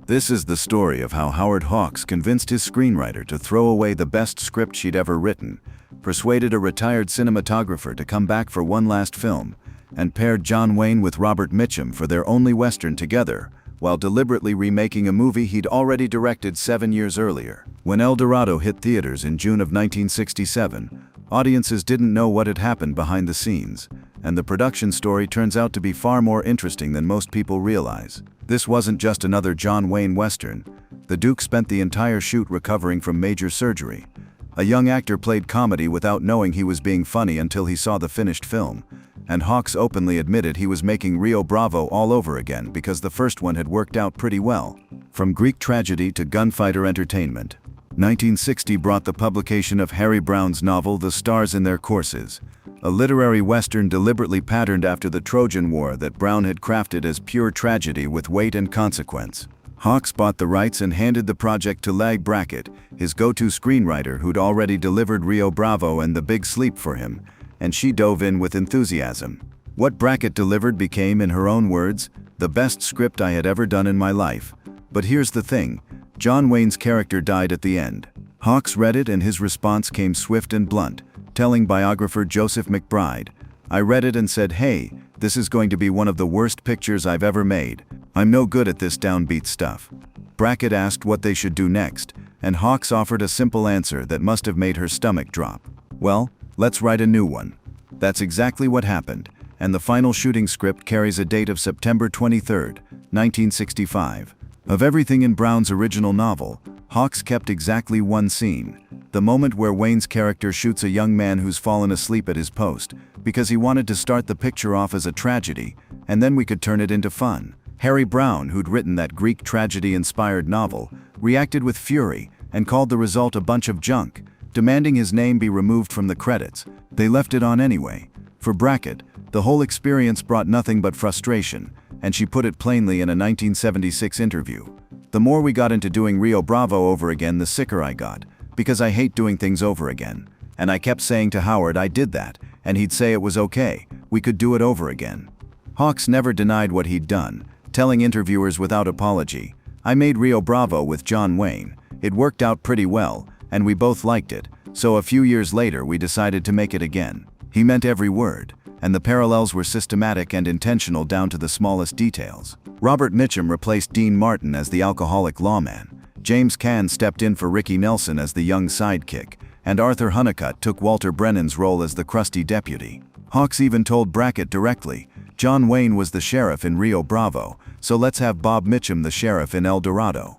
This is the story of how Howard Hawks convinced his screenwriter to throw away the best script she'd ever written, persuaded a retired cinematographer to come back for one last film, and paired John Wayne with Robert Mitchum for their only Western together, while deliberately remaking a movie he'd already directed 7 years earlier. When El Dorado hit theaters in June of 1967, audiences didn't know what had happened behind the scenes, and the production story turns out to be far more interesting than most people realize. This wasn't just another John Wayne Western. The Duke spent the entire shoot recovering from major surgery. A young actor played comedy without knowing he was being funny until he saw the finished film, and Hawks openly admitted he was making Rio Bravo all over again because the first one had worked out pretty well. From Greek tragedy to gunfighter entertainment, 1960 brought the publication of Harry Brown's novel The Stars in Their Courses, a literary western deliberately patterned after the Trojan War that Brown had crafted as pure tragedy with weight and consequence. Hawks bought the rights and handed the project to Leigh Brackett, his go-to screenwriter who'd already delivered Rio Bravo and The Big Sleep for him, and she dove in with enthusiasm. What Brackett delivered became, in her own words, the best script I had ever done in my life. But here's the thing, John Wayne's character died at the end. Hawks read it and his response came swift and blunt, telling biographer Joseph McBride, "I read it and said, hey, this is going to be one of the worst pictures I've ever made. I'm no good at this downbeat stuff." Brackett asked what they should do next, and Hawks offered a simple answer that must have made her stomach drop. "Well, let's write a new one." That's exactly what happened, and the final shooting script carries a date of September 23, 1965. Of everything in Brown's original novel, Hawks kept exactly one scene, the moment where Wayne's character shoots a young man who's fallen asleep at his post, because he wanted to start the picture off as a tragedy, and then we could turn it into fun. Harry Brown, who'd written that Greek tragedy-inspired novel, reacted with fury and called the result a bunch of junk, demanding his name be removed from the credits. They left it on anyway. For Brackett, the whole experience brought nothing but frustration, and she put it plainly in a 1976 interview. "The more we got into doing Rio Bravo over again, the sicker I got, because I hate doing things over again. And I kept saying to Howard I did that, and he'd say it was okay, we could do it over again." Hawks never denied what he'd done, telling interviewers without apology, "I made Rio Bravo with John Wayne. It worked out pretty well, and we both liked it, so a few years later we decided to make it again." He meant every word, and the parallels were systematic and intentional down to the smallest details. Robert Mitchum replaced Dean Martin as the alcoholic lawman. James Caan stepped in for Ricky Nelson as the young sidekick, and Arthur Honeycutt took Walter Brennan's role as the crusty deputy. Hawks even told Brackett directly, "John Wayne was the sheriff in Rio Bravo, so let's have Bob Mitchum the sheriff in El Dorado."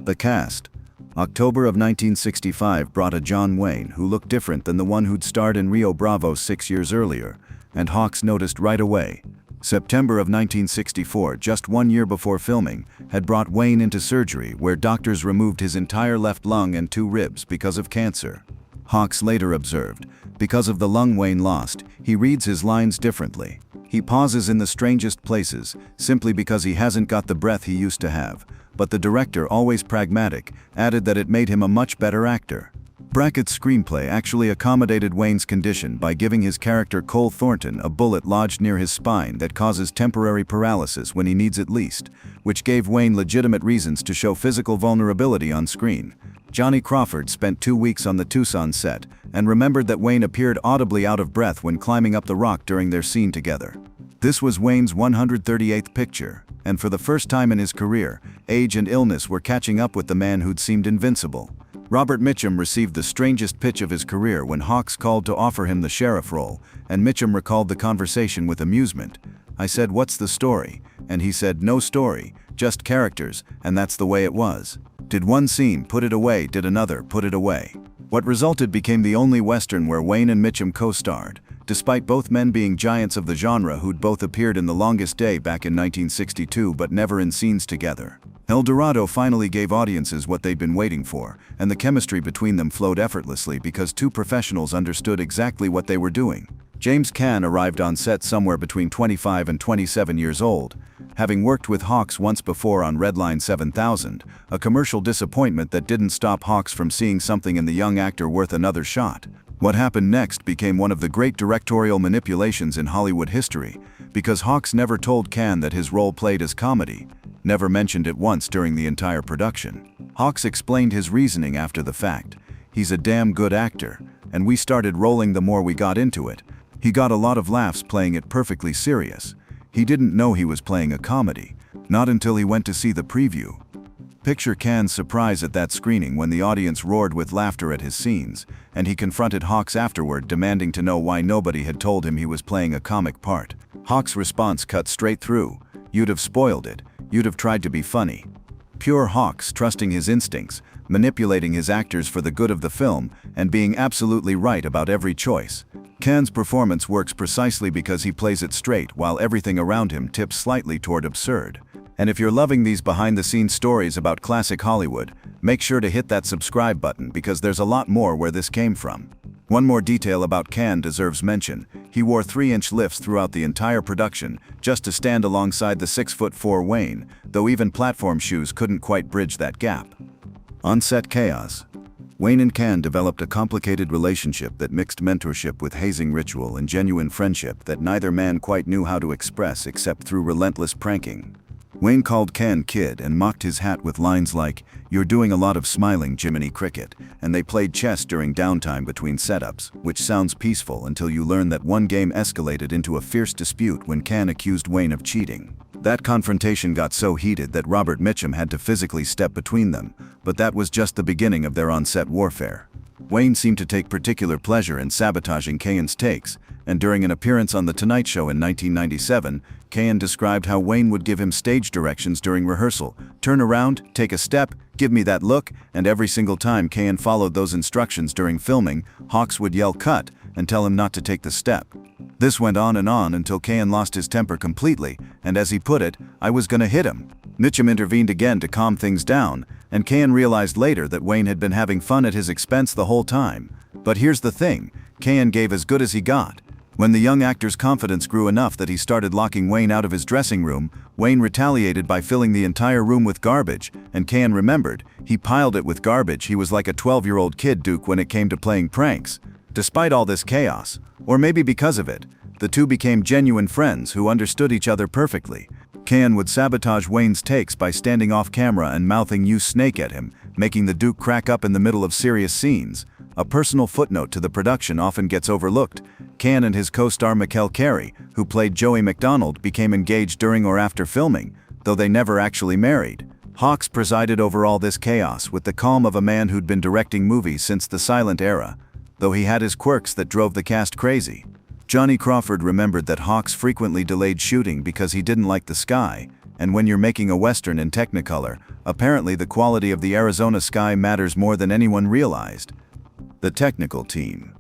The cast. October of 1965 brought a John Wayne who looked different than the one who'd starred in Rio Bravo 6 years earlier, and Hawks noticed right away. September of 1964, just 1 year before filming, had brought Wayne into surgery where doctors removed his entire left lung and 2 ribs because of cancer. Hawks later observed, because of the lung Wayne lost, he reads his lines differently. He pauses in the strangest places, simply because he hasn't got the breath he used to have, but the director, always pragmatic, added that it made him a much better actor. Brackett's screenplay actually accommodated Wayne's condition by giving his character Cole Thornton a bullet lodged near his spine that causes temporary paralysis when he needs it least, which gave Wayne legitimate reasons to show physical vulnerability on screen. Johnny Crawford spent 2 weeks on the Tucson set and remembered that Wayne appeared audibly out of breath when climbing up the rock during their scene together. This was Wayne's 138th picture, and for the first time in his career, age and illness were catching up with the man who'd seemed invincible. Robert Mitchum received the strangest pitch of his career when Hawks called to offer him the sheriff role, and Mitchum recalled the conversation with amusement. "I said, 'What's the story?' And he said, 'No story, just characters,' and that's the way it was. Did one scene, put it away, did another, put it away." What resulted became the only Western where Wayne and Mitchum co-starred, despite both men being giants of the genre who'd both appeared in The Longest Day back in 1962 but never in scenes together. El Dorado finally gave audiences what they'd been waiting for, and the chemistry between them flowed effortlessly because 2 professionals understood exactly what they were doing. James Caan arrived on set somewhere between 25 and 27 years old, having worked with Hawks once before on Redline 7000, a commercial disappointment that didn't stop Hawks from seeing something in the young actor worth another shot. What happened next became one of the great directorial manipulations in Hollywood history, because Hawks never told Caan that his role played as comedy, never mentioned it once during the entire production. Hawks explained his reasoning after the fact. He's a damn good actor, and we started rolling the more we got into it. He got a lot of laughs playing it perfectly serious. He didn't know he was playing a comedy, not until he went to see the preview. Picture Caan's surprise at that screening when the audience roared with laughter at his scenes, and he confronted Hawks afterward demanding to know why nobody had told him he was playing a comic part. Hawks' response cut straight through. "You'd have spoiled it. You'd have tried to be funny." Pure Hawks trusting his instincts, manipulating his actors for the good of the film, and being absolutely right about every choice. Caan's performance works precisely because he plays it straight while everything around him tips slightly toward absurd. And if you're loving these behind-the-scenes stories about classic Hollywood, make sure to hit that subscribe button because there's a lot more where this came from. One more detail about Caan deserves mention. He wore 3-inch lifts throughout the entire production, just to stand alongside the 6'4" Wayne, though even platform shoes couldn't quite bridge that gap. On-set chaos. Wayne and Caan developed a complicated relationship that mixed mentorship with hazing ritual and genuine friendship that neither man quite knew how to express except through relentless pranking. Wayne called Caan kid and mocked his hat with lines like, "You're doing a lot of smiling, Jiminy Cricket," and they played chess during downtime between setups, which sounds peaceful until you learn that one game escalated into a fierce dispute when Caan accused Wayne of cheating. That confrontation got so heated that Robert Mitchum had to physically step between them, but that was just the beginning of their on-set warfare. Wayne seemed to take particular pleasure in sabotaging Caan's takes, and during an appearance on The Tonight Show in 1997, Caan described how Wayne would give him stage directions during rehearsal: "Turn around, take a step, give me that look," and every single time Caan followed those instructions during filming, Hawks would yell "cut" and tell him not to take the step. This went on until Caan lost his temper completely, and as he put it, "I was gonna hit him." Mitchum intervened again to calm things down, and Caan realized later that Wayne had been having fun at his expense the whole time. But here's the thing, Caan gave as good as he got. When the young actor's confidence grew enough that he started locking Wayne out of his dressing room, Wayne retaliated by filling the entire room with garbage, and Caan remembered, he piled it with garbage. He was like a 12-year-old kid Duke when it came to playing pranks. Despite all this chaos, or maybe because of it, the two became genuine friends who understood each other perfectly. Caan would sabotage Wayne's takes by standing off camera and mouthing "you snake" at him, making the Duke crack up in the middle of serious scenes. A personal footnote to the production often gets overlooked. Caan and his co-star Mikel Carey, who played Joey McDonald, became engaged during or after filming, though they never actually married. Hawks presided over all this chaos with the calm of a man who'd been directing movies since the silent era, though he had his quirks that drove the cast crazy. Johnny Crawford remembered that Hawks frequently delayed shooting because he didn't like the sky, and when you're making a Western in Technicolor, apparently the quality of the Arizona sky matters more than anyone realized. The technical team.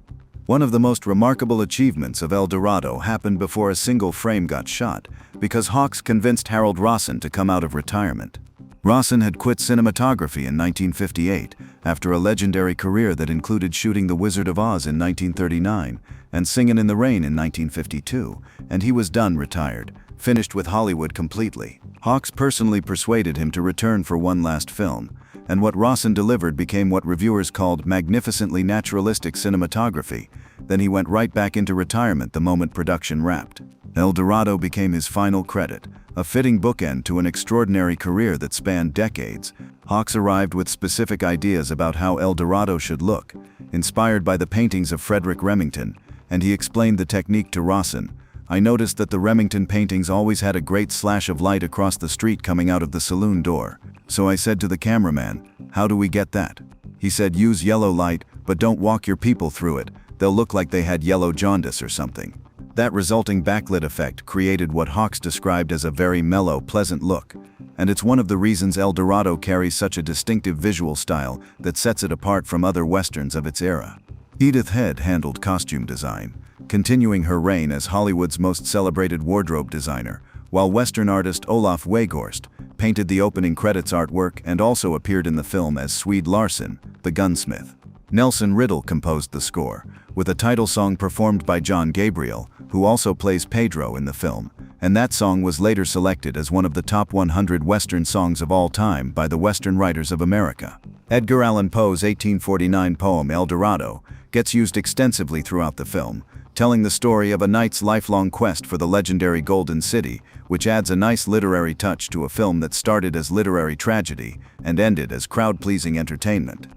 One of the most remarkable achievements of El Dorado happened before a single frame got shot, because Hawks convinced Harold Rosson to come out of retirement. Rosson had quit cinematography in 1958, after a legendary career that included shooting The Wizard of Oz in 1939 and Singin' in the Rain in 1952, and he was done retired, finished with Hollywood completely. Hawks personally persuaded him to return for one last film, and what Rosson delivered became what reviewers called magnificently naturalistic cinematography. Then he went right back into retirement the moment production wrapped. El Dorado became his final credit, a fitting bookend to an extraordinary career that spanned decades. Hawks arrived with specific ideas about how El Dorado should look, inspired by the paintings of Frederick Remington, and he explained the technique to Rosson. "I noticed that the Remington paintings always had a great slash of light across the street coming out of the saloon door. So I said to the cameraman, how do we get that? He said, use yellow light, but don't walk your people through it. They'll look like they had yellow jaundice or something." That resulting backlit effect created what Hawks described as a very mellow, pleasant look. And it's one of the reasons El Dorado carries such a distinctive visual style that sets it apart from other westerns of its era. Edith Head handled costume design, continuing her reign as Hollywood's most celebrated wardrobe designer, while Western artist Olaf Weghorst painted the opening credits artwork and also appeared in the film as Swede Larsson, the gunsmith. Nelson Riddle composed the score, with a title song performed by John Gabriel, who also plays Pedro in the film, and that song was later selected as one of the top 100 Western songs of all time by the Western Writers of America. Edgar Allan Poe's 1849 poem El Dorado gets used extensively throughout the film, telling the story of a knight's lifelong quest for the legendary Golden City, which adds a nice literary touch to a film that started as literary tragedy and ended as crowd-pleasing entertainment.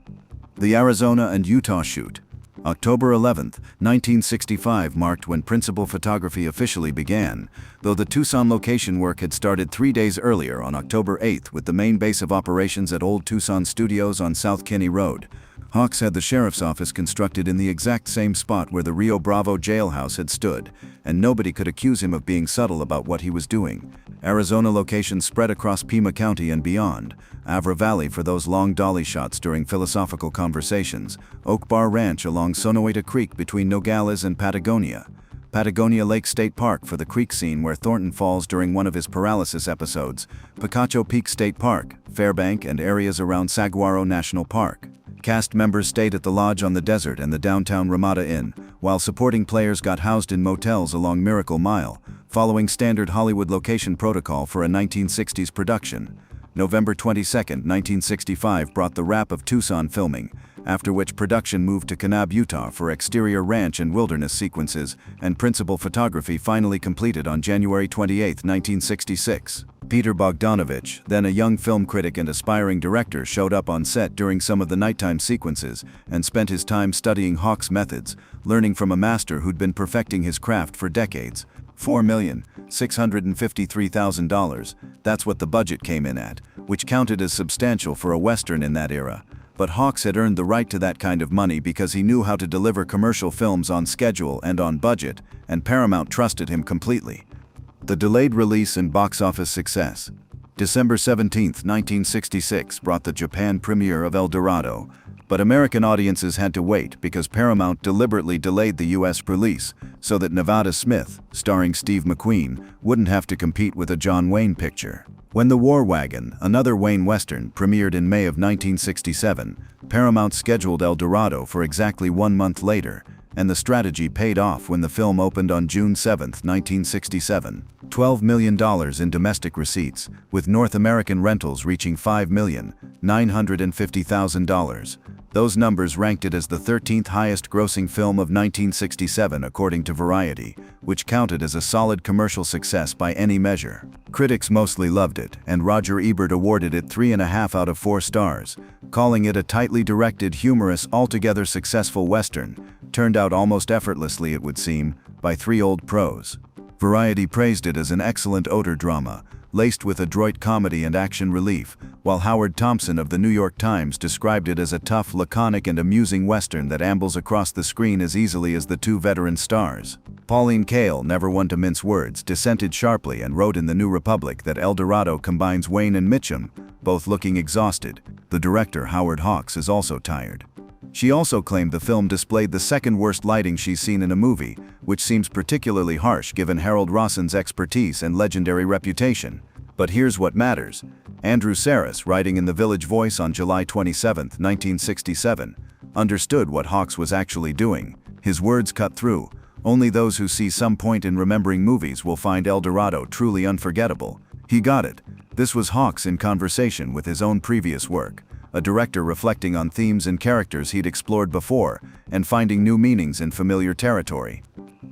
The Arizona and Utah shoot. October 11, 1965 marked when principal photography officially began, though the Tucson location work had started 3 days earlier on October 8 with the main base of operations at Old Tucson Studios on South Kinney Road. Hawks had the sheriff's office constructed in the exact same spot where the Rio Bravo jailhouse had stood, and nobody could accuse him of being subtle about what he was doing. Arizona locations spread across Pima County and beyond. Avra Valley for those long dolly shots during philosophical conversations. Oak Bar Ranch along Sonoita Creek between Nogales and Patagonia. Patagonia Lake State Park for the creek scene where Thornton falls during one of his paralysis episodes. Picacho Peak State Park, Fairbank, and areas around Saguaro National Park. Cast members stayed at the Lodge on the Desert and the downtown Ramada Inn, while supporting players got housed in motels along Miracle Mile, following standard Hollywood location protocol for a 1960s production. November 22, 1965 brought the wrap of Tucson filming, after which production moved to Kanab, Utah for exterior ranch and wilderness sequences, and principal photography finally completed on January 28, 1966. Peter Bogdanovich, then a young film critic and aspiring director, showed up on set during some of the nighttime sequences and spent his time studying Hawks' methods, learning from a master who'd been perfecting his craft for decades. $4,653,000, that's what the budget came in at, which counted as substantial for a Western in that era. But Hawks had earned the right to that kind of money because he knew how to deliver commercial films on schedule and on budget, and Paramount trusted him completely. The delayed release and box office success. December 17, 1966 brought the Japan premiere of El Dorado, but American audiences had to wait because Paramount deliberately delayed the US release so that Nevada Smith, starring Steve McQueen, wouldn't have to compete with a John Wayne picture. When The War Wagon, another Wayne Western, premiered in May of 1967, Paramount scheduled El Dorado for exactly 1 month later, and the strategy paid off when the film opened on June 7, 1967. $12 million in domestic receipts, with North American rentals reaching $5,950,000. Those numbers ranked it as the 13th highest grossing film of 1967 according to Variety, which counted as a solid commercial success by any measure. Critics mostly loved it, and Roger Ebert awarded it 3.5 out of 4 stars, calling it a tightly directed, humorous, altogether successful Western, turned out almost effortlessly, it would seem, by 3 old pros. Variety praised it as an excellent odor drama, laced with adroit comedy and action relief, while Howard Thompson of the New York Times described it as a tough, laconic, and amusing Western that ambles across the screen as easily as the 2 veteran stars. Pauline Kael, never one to mince words, dissented sharply and wrote in The New Republic that El Dorado combines Wayne and Mitchum, both looking exhausted. The director, Howard Hawks, is also tired. She also claimed the film displayed the second worst lighting she's seen in a movie, which seems particularly harsh given Harold Rosson's expertise and legendary reputation. But here's what matters. Andrew Saris, writing in The Village Voice on July 27, 1967, understood what Hawks was actually doing. His words cut through. Only those who see some point in remembering movies will find El Dorado truly unforgettable. He got it. This was Hawks in conversation with his own previous work, a director reflecting on themes and characters he'd explored before and finding new meanings in familiar territory.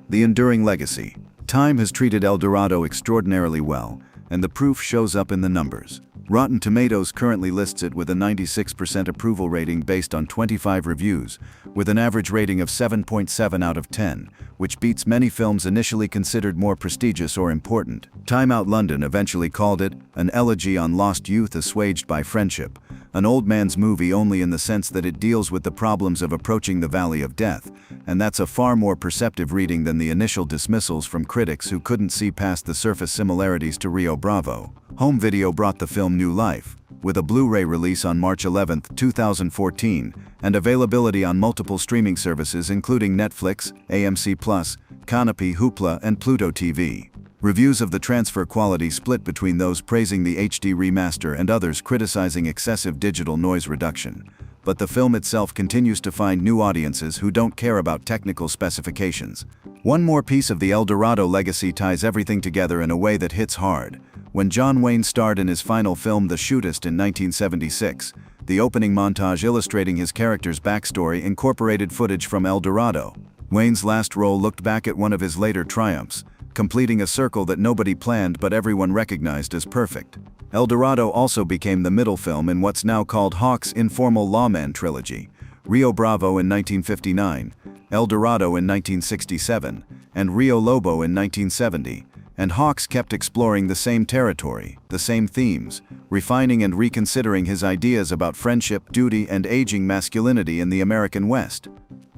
The enduring legacy. Time has treated El Dorado extraordinarily well, and the proof shows up in the numbers. Rotten Tomatoes currently lists it with a 96% approval rating based on 25 reviews, with an average rating of 7.7 out of 10, which beats many films initially considered more prestigious or important. Time Out London eventually called it an elegy on lost youth assuaged by friendship, an old man's movie only in the sense that it deals with the problems of approaching the valley of death, and that's a far more perceptive reading than the initial dismissals from critics who couldn't see past the surface similarities to Rio Bravo. Home video brought the film new life, with a Blu-ray release on March 11, 2014, and availability on multiple streaming services including Netflix, AMC+, Canopy, Hoopla, and Pluto TV. Reviews of the transfer quality split between those praising the HD remaster and others criticizing excessive digital noise reduction. but the film itself continues to find new audiences who don't care about technical specifications. One more piece of the El Dorado legacy ties everything together in a way that hits hard. When John Wayne starred in his final film The Shootist in 1976, the opening montage illustrating his character's backstory incorporated footage from El Dorado. Wayne's last role looked back at one of his later triumphs, completing a circle that nobody planned but everyone recognized as perfect. El Dorado also became the middle film in what's now called Hawks' informal lawman trilogy: Rio Bravo in 1959, El Dorado in 1967, and Rio Lobo in 1970, and Hawks kept exploring the same territory, the same themes, refining and reconsidering his ideas about friendship, duty, and aging masculinity in the American West.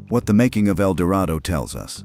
What the making of El Dorado tells us.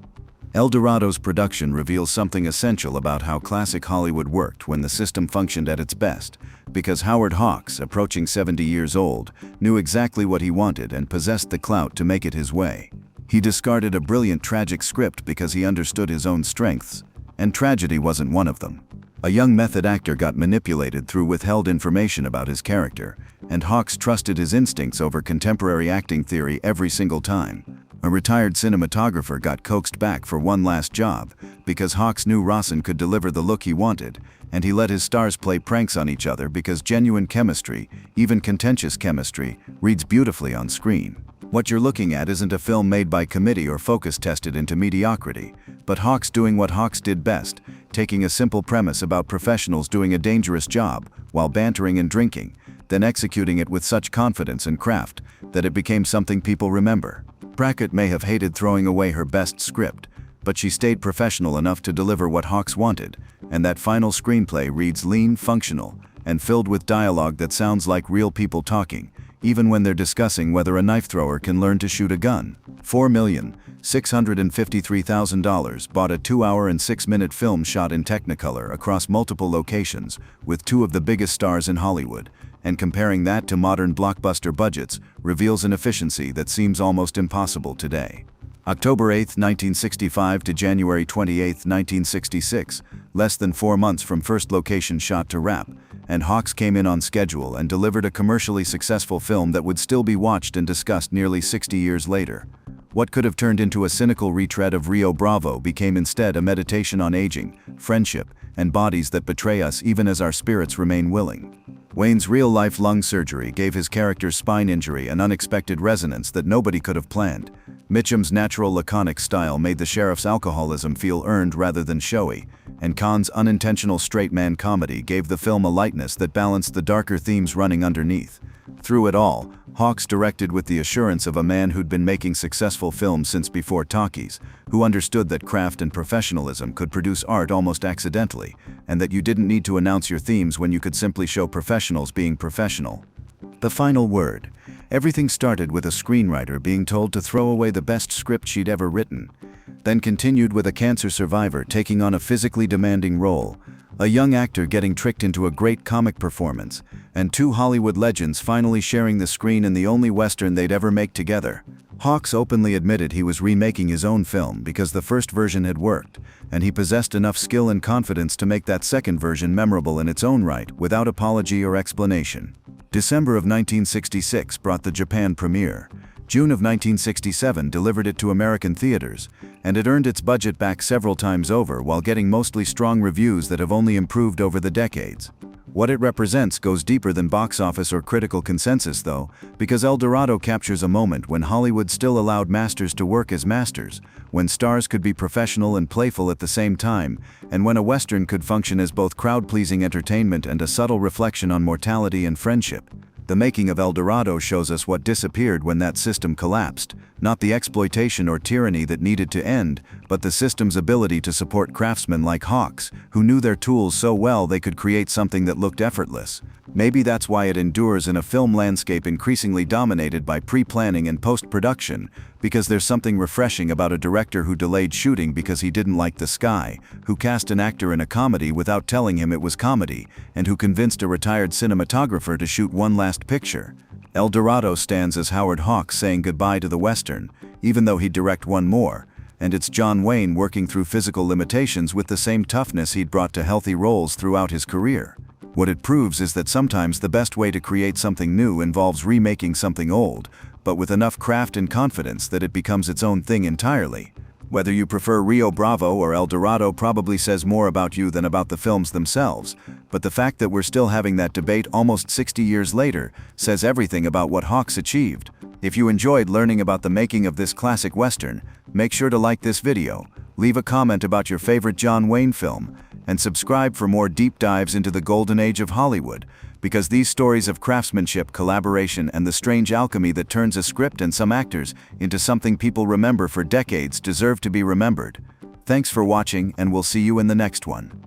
El Dorado's production reveals something essential about how classic Hollywood worked when the system functioned at its best, because Howard Hawks, approaching 70 years old, knew exactly what he wanted and possessed the clout to make it his way. He discarded a brilliant tragic script because he understood his own strengths, and tragedy wasn't one of them. A young method actor got manipulated through withheld information about his character, and Hawks trusted his instincts over contemporary acting theory every single time. A retired cinematographer got coaxed back for one last job because Hawks knew Rosson could deliver the look he wanted, and he let his stars play pranks on each other because genuine chemistry, even contentious chemistry, reads beautifully on screen. What you're looking at isn't a film made by committee or focus tested into mediocrity, but Hawks doing what Hawks did best, taking a simple premise about professionals doing a dangerous job while bantering and drinking, then executing it with such confidence and craft that it became something people remember. Brackett may have hated throwing away her best script, but she stayed professional enough to deliver what Hawks wanted, and that final screenplay reads lean, functional, and filled with dialogue that sounds like real people talking, even when they're discussing whether a knife thrower can learn to shoot a gun. $4,653,000 bought a 2-hour and 6-minute film shot in Technicolor across multiple locations with two of the biggest stars in Hollywood, and comparing that to modern blockbuster budgets reveals an efficiency that seems almost impossible today. October 8, 1965 to January 28, 1966, less than 4 months from first location shot to wrap, and Hawks came in on schedule and delivered a commercially successful film that would still be watched and discussed nearly 60 years later. What could have turned into a cynical retread of Rio Bravo became instead a meditation on aging, friendship, and bodies that betray us even as our spirits remain willing. Wayne's real-life lung surgery gave his character's spine injury an unexpected resonance that nobody could have planned. Mitchum's natural laconic style made the sheriff's alcoholism feel earned rather than showy, and Caan's unintentional straight-man comedy gave the film a lightness that balanced the darker themes running underneath. Through it all, Hawks directed with the assurance of a man who'd been making successful films since before talkies, who understood that craft and professionalism could produce art almost accidentally, and that you didn't need to announce your themes when you could simply show professionals being professional. The final word. Everything started with a screenwriter being told to throw away the best script she'd ever written, then continued with a cancer survivor taking on a physically demanding role, a young actor getting tricked into a great comic performance, and two Hollywood legends finally sharing the screen in the only Western they'd ever make together. Hawks openly admitted he was remaking his own film because the first version had worked, and he possessed enough skill and confidence to make that second version memorable in its own right without apology or explanation. December of 1966 brought the Japan premiere. June of 1967 delivered it to American theaters, and it earned its budget back several times over while getting mostly strong reviews that have only improved over the decades. What it represents goes deeper than box office or critical consensus though, because El Dorado captures a moment when Hollywood still allowed masters to work as masters, when stars could be professional and playful at the same time, and when a Western could function as both crowd-pleasing entertainment and a subtle reflection on mortality and friendship. The Making of El Dorado shows us what disappeared when that system collapsed, not the exploitation or tyranny that needed to end, but the system's ability to support craftsmen like Hawks, who knew their tools so well they could create something that looked effortless. Maybe that's why it endures in a film landscape increasingly dominated by pre-planning and post-production, because there's something refreshing about a director who delayed shooting because he didn't like the sky, who cast an actor in a comedy without telling him it was comedy, and who convinced a retired cinematographer to shoot one last picture. El Dorado stands as Howard Hawks saying goodbye to the Western, even though he'd direct one more, and it's John Wayne working through physical limitations with the same toughness he'd brought to healthy roles throughout his career. What it proves is that sometimes the best way to create something new involves remaking something old, but with enough craft and confidence that it becomes its own thing entirely. Whether you prefer Rio Bravo or El Dorado probably says more about you than about the films themselves, but the fact that we're still having that debate almost 60 years later says everything about what Hawks achieved. If you enjoyed learning about the making of this classic Western, make sure to like this video, leave a comment about your favorite John Wayne film, and subscribe for more deep dives into the golden age of Hollywood, because these stories of craftsmanship, collaboration, and the strange alchemy that turns a script and some actors into something people remember for decades deserve to be remembered. Thanks for watching, and we'll see you in the next one.